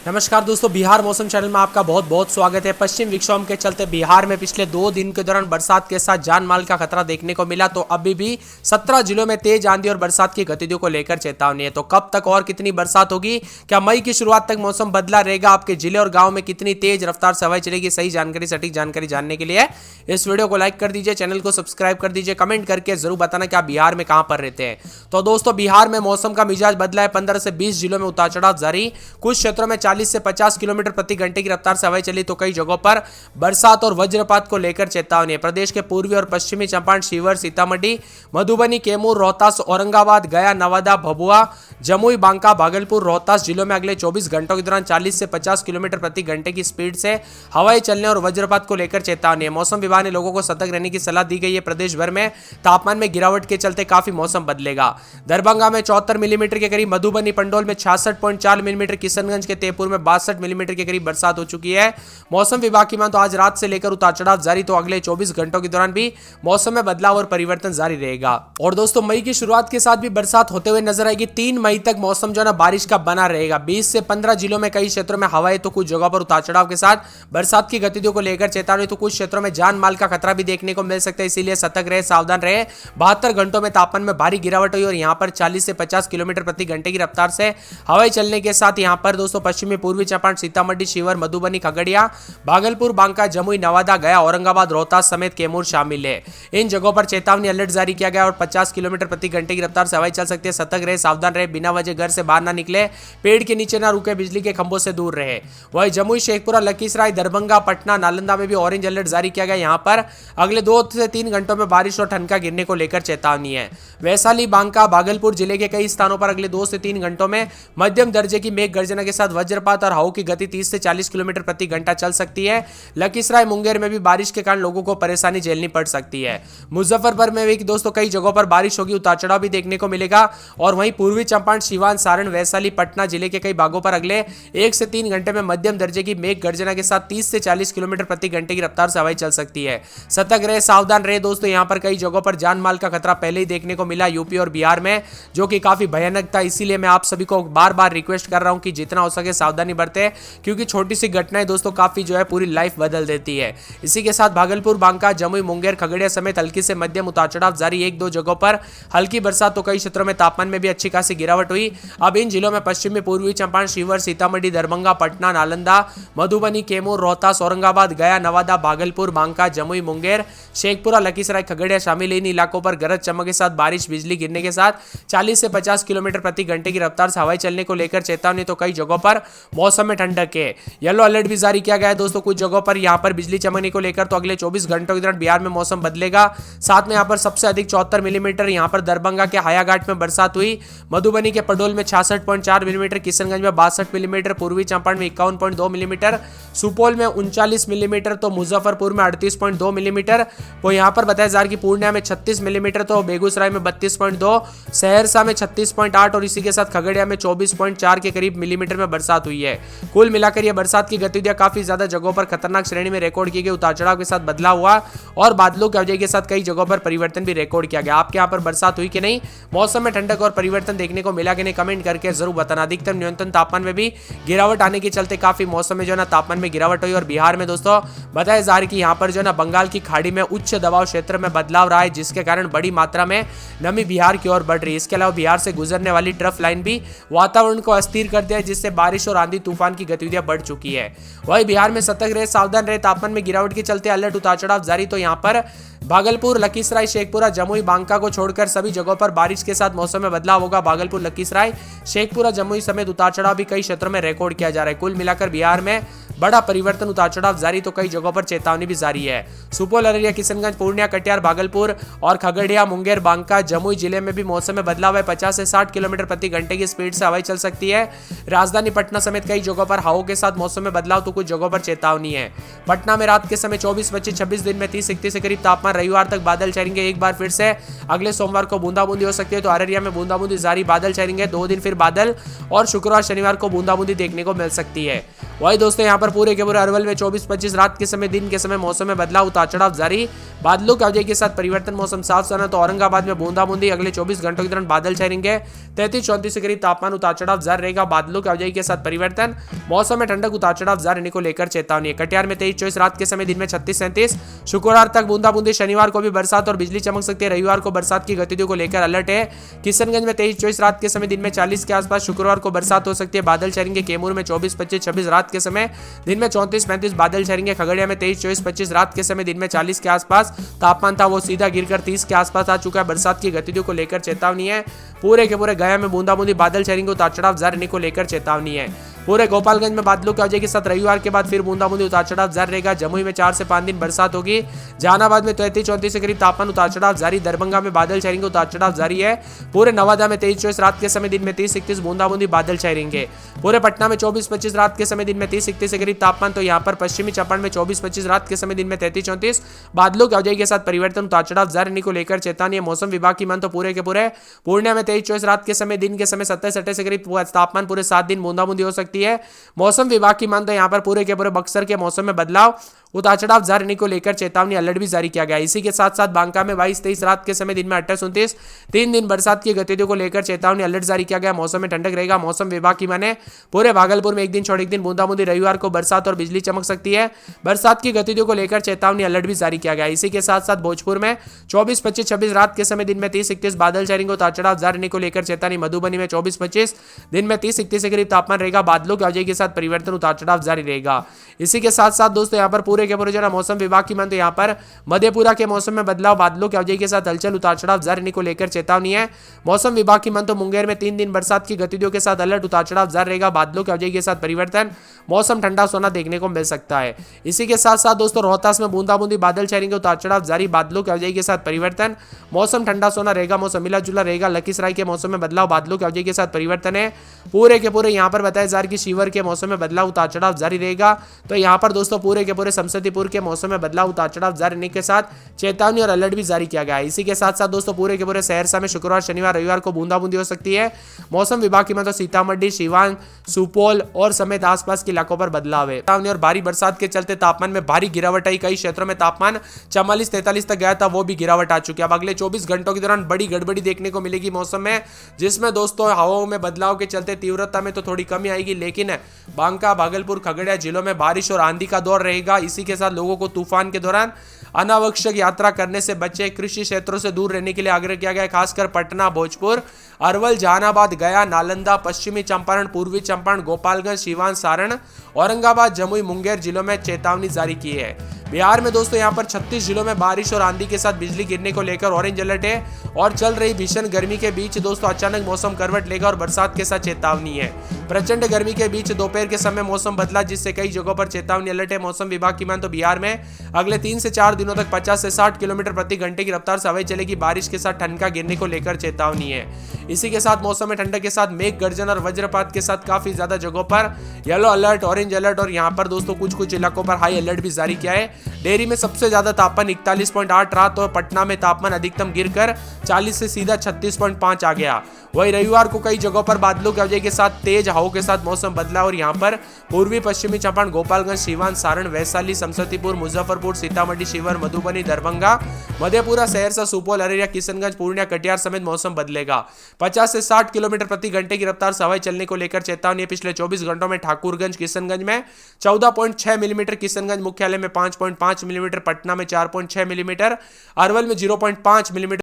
नमस्कार दोस्तों, बिहार मौसम चैनल में आपका बहुत बहुत स्वागत है। पश्चिम विक्षोभ के चलते बिहार में पिछले 2 दिन के दौरान बरसात के साथ जान माल का खतरा देखने को मिला। तो अभी भी 17 जिलों में तेज आंधी और बरसात की गतिविधियों को लेकर चेतावनी है। तो कब तक और कितनी बरसात होगी, क्या मई की शुरुआत तक मौसम बदला रहेगा, आपके जिले और गाँव में कितनी तेज रफ्तार से हवाएं चलेगी, सही जानकारी सटीक जानकारी जानने के लिए इस वीडियो को लाइक कर दीजिए, चैनल को सब्सक्राइब कर दीजिए, कमेंट करके जरूर बताना कि आप बिहार में कहां पर रहते हैं। तो दोस्तों, बिहार में मौसम का मिजाज बदला है। 15 से 20 जिलों में उतार चढ़ाव जारी। कुछ क्षेत्रों में 40 से 50 किलोमीटर प्रति घंटे की रफ्तार से हवाएं चली। तो कई जगहों पर बरसात और वज्रपात को लेकर चेतावनी है। प्रदेश के पूर्वी और पश्चिमी चंपारण, शिवहर, सीतामढ़ी, मधुबनी, कैमूर, रोहतास, औरंगाबाद, गया, नवादा, भभुआ, जमुई, बांका, भागलपुर, रोहतास जिलों में अगले 24 घंटों के दौरान 40 से 50 किलोमीटर प्रति घंटे की स्पीड से हवाएं चलने और वज्रपात को लेकर चेतावनी है। मौसम विभाग ने लोगों को सतर्क रहने की सलाह दी गई है। प्रदेश भर में तापमान में गिरावट के चलते काफी मौसम बदलेगा। दरभंगा में 74 मिलीमीटर के करीब, मधुबनी, पंडौल में 66.4 मिलीमीटर, किशनगंज के तेपुर में 62 मिलीमीटर के करीब बरसात हो चुकी है। मौसम विभाग की माने तो आज रात से लेकर उतार चढ़ाव जारी। तो अगले 24 घंटों के दौरान भी मौसम में बदलाव और परिवर्तन जारी रहेगा। और दोस्तों, मई की शुरुआत के साथ भी बरसात होते हुए नजर आएगी। 3 मई तक मौसम जो है ना बारिश का बना रहेगा। 20 से 15 जिलों में कई क्षेत्रों में हवाएं, तो कुछ जगहों पर उतार चढ़ाव के साथ बरसात की गतिविधियों को लेकर चेतावनी। तो कुछ क्षेत्रों में जान माल का खतरा भी देखने को मिल सकता है, इसीलिए सतर्क रहे, सावधान रहे। 72 घंटों में तापमान में भारी गिरावट हुई और यहां पर 40 से 50 किलोमीटर प्रति घंटे की रफ्तार से हवाएं चलने के साथ यहां पर दोस्तों पश्चिमी पूर्वी चंपारण, सीतामढ़ी, शिवहर, मधुबनी, खगड़िया, भागलपुर, बांका, जमुई, नवादा, गया, औरंगाबाद, रोहतास समेत कैमूर शामिल है। इन जगहों पर चेतावनी अलर्ट जारी किया गया और 50 किलोमीटर प्रति घंटे की रफ्तार से हवाएं चल सकती है। सतर्क रहे, सावधान रहे, बिना वजह घर से बाहर ना निकले, पेड़ के नीचे ना रुके, बिजली के खंभों से दूर रहे। वही जमुई, शेखपुरा, लखीसराय, दरभंगा, पटना, नालंदा में भी ऑरेंज अलर्ट जारी किया गया। यहां पर अगले 2 से 3 घंटों में बारिश और ठनका गिरने को लेकर चेतावनी है। वैशाली, बांका, भागलपुर जिले के कई स्थानों पर अगले 2 से 3 घंटों में मध्यम दर्जे की मेघ गर्जना के साथ वज्रपात और हवाओं की गति 30 से 40 किलोमीटर प्रति घंटा चल सकती है। लखीसराय, मुंगेर में भी बारिश के कारण लोगों को परेशानी झेलनी पड़ सकती है। मुजफ्फरपुर में भी दोस्तों कई जगहों पर बारिश होगी, उतार चढ़ाव भी देखने को मिलेगा। और वहीं पूर्वी चंपारण, सीवान, सारण, वैशाली, पटना जिले के कई भागों पर अगले 1 से 3 घंटे में मध्यम दर्जे की मेघ गर्जना के साथ 30 से 40 किलोमीटर प्रति घंटे की रफ्तार से हवाएं चल सकती है। सतर्क रहे, सावधान रहे दोस्तों। यहां पर कई जगहों पर जान माल का खतरा पहले ही देखने को मिला यूपी और बिहार में, जो कि काफी भयानक था। इसीलिए मैं आप सभी को बार बार रिक्वेस्ट कर रहा हूं कि जितना हो सके सावधानी बरतें, क्योंकि छोटी सी घटनाएं दोस्तों काफी जो है पूरी लाइफ बदल देती है। इसी के साथ भागलपुर, बांका, जमुई, मुंगेर, खगड़िया समेत हल्की से मध्यम उतार चढ़ाव जारी। 1-2 जगहों पर हल्की बरसात, तो कई क्षेत्रों में तापमान में भी अच्छी खासी गिरावट हुई। अब इन जिलों में पश्चिमी पूर्वी चंपारण, शिवहर, सीतामढ़ी, दरभंगा, पटना, नालंदा, मधुबनी, कैमूर, रोहतास, औरंगाबाद, गया, नवादा, भागलपुर, बांका, जमुई, मुंगेर, शेखपुरा, लखीसराय, खगड़िया शामिल। इन इलाकों पर गरज चमक के साथ बारिश, बिजली गिरने के साथ 40 से 50 किलोमीटर प्रति घंटे की रफ्तार से हवाएं चलने को लेकर चेतावनी। तो कई जगहों पर मौसम में ठंडक है। येलो अलर्ट भी जारी किया गया है दोस्तों कुछ जगहों पर यहां पर बिजली चमकने को लेकर। तो अगले 24 घंटों के दौरान बिहार में मौसम बदलेगा। साथ में यहां पर सबसे अधिक 74 मिलीमीटर यहां पर दरभंगा के हायाघाट में बरसात हुई। मधुबनी के पडोल में 66.4 मिलीमीटर, किशनगंज में 62 मिलीमीटर, पूर्वी चंपारण में 51.2 मिलीमीटर, सुपौल में 39 मिलीमीटर, तो मुजफ्फरपुर में 38.2 मिलीमीटर, तो यहां पर बताया जा रहा है कि पूर्णिया में 36 मिलीमीटर, तो बेगूसराय में 32.2, सहरसा में 36.8 और इसी के साथ खगड़िया में 24.4 के करीब मिलीमीटर में बरसात हुई है। कुल मिलाकर यह बरसात की गतिविधियां काफी ज्यादा जगहों पर खतरनाक श्रेणी में रिकॉर्ड की गई। उतार चढ़ाव के साथ बदलाव हुआ और बादलों की वजह के साथ कई जगहों पर परिवर्तन भी रिकॉर्ड किया गया। आपके यहाँ पर बरसात हुई कि नहीं, मौसम में ठंडक और परिवर्तन देखने को मिला कि नहीं, कमेंट करके जरूर बताना। अधिकतम न्यूनतम तापमान में भी गिरावट आने के चलते काफी मौसम में जो है ना तापमान में गिरावट हुई। और बिहार में दोस्तों बताया जा रहा है कि यहाँ पर जो है ना बंगाल की खाड़ी में उच्च दबाव क्षेत्र में बदलाव रहा है, जिसके कारण बड़ी मात्रा में नमी बिहार की ओर बढ़ रही है। इसके अलावा बिहार से गुजरने वाली ट्रफ लाइन भी वातावरण को अस्थिर कर दिया है, जिससे बारिश और आंधी तूफान की गतिविधियां बढ़ चुकी है। वही बिहार में सतर्क रहे, सावधान रहे। तापमान में गिरावट के चलते अलर्ट, उतार चढ़ाव जारी। तो यहाँ पर भागलपुर, लखीसराय, शेखपुरा, जमुई, बांका को छोड़कर सभी जगहों पर बारिश के साथ मौसम में बदलाव होगा। भागलपुर, लखीसराय, शेखपुरा, जमुई समेत उतार चढ़ाव भी कई क्षेत्रों में रिकॉर्ड किया जा रहा है। कुल मिलाकर बिहार में बड़ा परिवर्तन, उतार चढ़ाव जारी। तो कई जगहों पर चेतावनी भी जारी है। सुपौल, अररिया, किशनगंज, पूर्णिया, कटिहार, भागलपुर और खगड़िया, मुंगेर, बांका, जमुई जिले में भी मौसम में बदलाव है। 50 से 60 किलोमीटर प्रति घंटे की स्पीड से हवाएं चल सकती है। राजधानी पटना समेत कई जगहों पर हवाओं के साथ मौसम में बदलाव, तो कुछ जगहों पर चेतावनी है। पटना में रात के समय 24, 25, 26, दिन में 30-31 के करीब तापमान। रविवार तक बादल छाएंगे। एक बार फिर से अगले सोमवार को बूंदाबूंदी हो सकती है। तो अररिया में बूंदाबूंदी जारी, बादल छाएंगे। 2 दिन फिर बादल और शुक्रवार, शनिवार को बूंदाबूंदी देखने को मिल सकती है। वही दोस्तों यहाँ पर पर पूरे के पूरे अरवल में 24-25 रात के समय दिन के समय मौसम में बदलाव उतार चढ़ाव जारी, बादलों की आवाजाही के साथ परिवर्तन, मौसम साफ साना। तो औरंगाबाद में बूंदाबूंदी, अगले 24 घंटों के दौरान बादल छाएंगे, 33-34 के करीब तापमान उतार चढ़ाव जारी रहेगा, बादलों की आवाजाही के साथ परिवर्तन, मौसम में ठंडक उतार चढ़ाव जारी रहने को लेकर चेतावनी है। कटिहार में 23-24 रात के समय दिन में 36-37, शुक्रवार तक बूंदाबूंदी, शनिवार को भी बरसात और बिजली चमक सकती है, रविवार को बरसात की गतिविधियों को लेकर अलर्ट है। किशनगंज में 23-24 रात के समय दिन में 40 के आसपास, शुक्रवार को बरसात हो सकती है, बादल छाएंगे। कैमूर में 24-25-26 रात के समय दिन में 34-35 बादल छाएंगे। खगड़िया में 23-24-25 रात के समय दिन में 40 के आसपास तापमान था, वो सीधा गिरकर 30 के आसपास आ चुका है। बरसात की गतिविधियों को लेकर चेतावनी है। पूरे के पूरे गया में बूंदाबूंदी, बादल छाएंगे, उतार चढ़ाव जारी रहने को लेकर चेतावनी है। पूरे गोपालगंज में बादलों की आवाजाही के साथ रविवार के बाद फिर बूंदाबूंदी, उतार चढ़ाव जारी रहेगा। जमुई में 4 से 5 दिन बरसात होगी। जहानाबाद में 33-34 के करीब तापमान, उतार चढ़ाव जारी। दरभंगा में बादल छाएंगे, उतार चढ़ाव जारी है। पूरे नवादा में 23-24 रात के समय दिन में 30-31 बूंदाबूंदी, बादल छाएंगे। पूरे पटना में 24-25 रात के समय दिन में 30-31 के करीब तापमान। तो यहाँ पर पश्चिमी चंपारण में 24-25 रात के समय दिन में 33-34 बादलों की आवाजाही के साथ परिवर्तन, उतार चढ़ाव जारी रहने को लेकर चेतावनी है। मौसम विभाग की मान तो पूरे के पूरे पूर्णिया में 23-24 रात के समय दिन के समय 27-28 के करीब तापमान, पूरे 7 दिन बूंदाबूंदी हो सकती है। मौसम विभाग की मानते हैं यहाँ पर पूरे के पूरे बक्सर के मौसम में बदलाव, उतार चढ़ाव जारी रहने को लेकर चेतावनी, अलर्ट भी जारी किया गया। इसी के साथ साथ बांका में 22-23 रात के समय दिन में 28-29 3 दिन बरसात की गतिविधियों को लेकर चेतावनी, अलर्ट जारी किया गया। मौसम में ठंडक रहेगा। मौसम विभाग की माने पूरे भागलपुर में एक दिन छोड़ एक दिन बूंदाबूंदी, रविवार को बरसात और बिजली चमक सकती है। बरसात की गतिविधियों को लेकर चेतावनी, अलर्ट भी जारी किया गया। इसी के साथ साथ भोजपुर में 24-25-26 रात के समय दिन में 30-31 बादल छाएंगे, उतार चढ़ाव जारी रहने को लेकर चेतावनी। मधुबनी में 24-25 दिन में 30-31 के करीब तापमान रहेगा, बादलों की आवाजाही के साथ परिवर्तन, उतार चढ़ाव जारी रहेगा। इसी के साथ साथ दोस्तों यहाँ पर पूरे के पूरे जो मौसम विभाग की मानते यहाँ पर मधेपुरा के मौसम में बदलाव, बादलों की आवाजाही के साथ हलचल, उतार चढ़ाव जारी रहने को लेकर चेतावनी है। मौसम विभाग की मान तो मुंगेर में 3 दिन बरसात की गतिविधियों के साथ अलर्ट, उतार चढ़ाव जारी रहेगा, बादलों की आवाजाही के साथ परिवर्तन, मौसम ठंडा सोना देखने को मिल सकता है। इसी के साथ साथ दोस्तों रोहतास में बूंदाबूंदी, बादल छाएंगे, उतार चढ़ाव जारी, बादलों की आवाजाही के साथ परिवर्तन, मौसम ठंडा सोना रहेगा, मौसम मिला जुला रहेगा। लखीसराय के मौसम में बदलाव, बादलों की आवाजाही के साथ परिवर्तन है। पूरे के पूरे यहाँ पर बताया जा रहा है कि शिवर के मौसम में बदलाव, उतार चढ़ाव जारी रहेगा। तो यहाँ पर दोस्तों पूरे के पूरे समस्तीपुर के मौसम में बदलाव, उतार चढ़ाव जारी रहने के साथ चेतावनी और अलर्ट भी जारी किया गया है। इसी के साथ साथ दोस्तों पूरे के पूरे सहरसा में शुक्रवार शनिवार रविवार को बूंदाबूंदी हो सकती है। मौसम विभाग की मतलब सीतामढ़ी, सिवान, सुपौल और समेत आसपास के इलाकों पर बदलाव है। चेतावनी और भारी बरसात के चलते तापमान में भारी गिरावट आई। कई क्षेत्रों में तापमान 44-43 तक गया था, वो भी गिरावट आ चुकी है। अब अगले 24 घंटों के दौरान बड़ी गड़बड़ी देखने को मिलेगी मौसम में, जिसमें दोस्तों हवाओं में बदलाव के चलते तीव्रता में तो थोड़ी कमी आएगी, लेकिन बांका, भागलपुर, खगड़िया जिलों में बारिश और आंधी का दौर रहेगा। इसी के साथ लोगों को तूफान के दौरान अनावश्यक यात्रा करने से बचे, कृषि क्षेत्रों से दूर रहने के लिए आग्रह किया गया है। खासकर पटना, भोजपुर, अरवल, जहानाबाद, गया, नालंदा, पश्चिमी चंपारण, पूर्वी चंपारण, गोपालगंज, सीवान, सारण, औरंगाबाद, जमुई, मुंगेर जिलों में चेतावनी जारी की है। बिहार में दोस्तों यहाँ पर 36 जिलों में बारिश और आंधी के साथ बिजली गिरने को लेकर ऑरेंज अलर्ट है। और चल रही भीषण गर्मी के बीच दोस्तों अचानक मौसम करवट लेगा और बरसात के साथ चेतावनी है। प्रचंड गर्मी के बीच दोपहर के समय मौसम बदला, जिससे कई जगहों पर चेतावनी अलर्ट है। मौसम विभाग की मान तो बिहार में अगले 3 से 4 दिनों तक 50 से 60 किलोमीटर प्रति घंटे की रफ्तार से हवाएं चलेगी। बारिश के साथ ठंडा गिरने को लेकर चेतावनी है। इसी के साथ मौसम में ठंडक के साथ मेघ गर्जन और वज्रपात के साथ काफी ज्यादा जगहों पर येलो अलर्ट, ऑरेंज अलर्ट और यहाँ पर दोस्तों कुछ इलाकों पर हाई अलर्ट भी जारी किया है। डेहरी में सबसे ज्यादा तापमान 41.8 रहा, तो पटना में तापमान अधिकतम गिरकर 40 से सीधा 36.5 आ गया। वही रविवार को कई जगहों पर बादलों की आवाजाही के साथ तेज हवाओं के साथ मौसम बदला और यहाँ पर पूर्वी पश्चिमी चंपारण, गोपालगंज, सीवान, सारण, वैशाली, समस्तीपुर, मुजफ्फरपुर, सीतामढ़ी, शिवहर, मधुबनी, दरभंगा, मधेपुरा, सहरसा, सुपौल, अररिया, किशनगंज, पूर्णिया, कटिहार समेत मौसम बदलेगा। 50 से 60 किलोमीटर प्रति घंटे की रफ्तार से हवाएं चलने को लेकर चेतावनी। पिछले 24 घंटों में ठाकुरगंज, किशनगंज में 14.6 मिलीमीटर, किशनगंज मुख्यालय में 5.5 मिलीमीटर, पटना में 4.6 मिलीमीटर, अरवल में 0.5 मिलीमीटर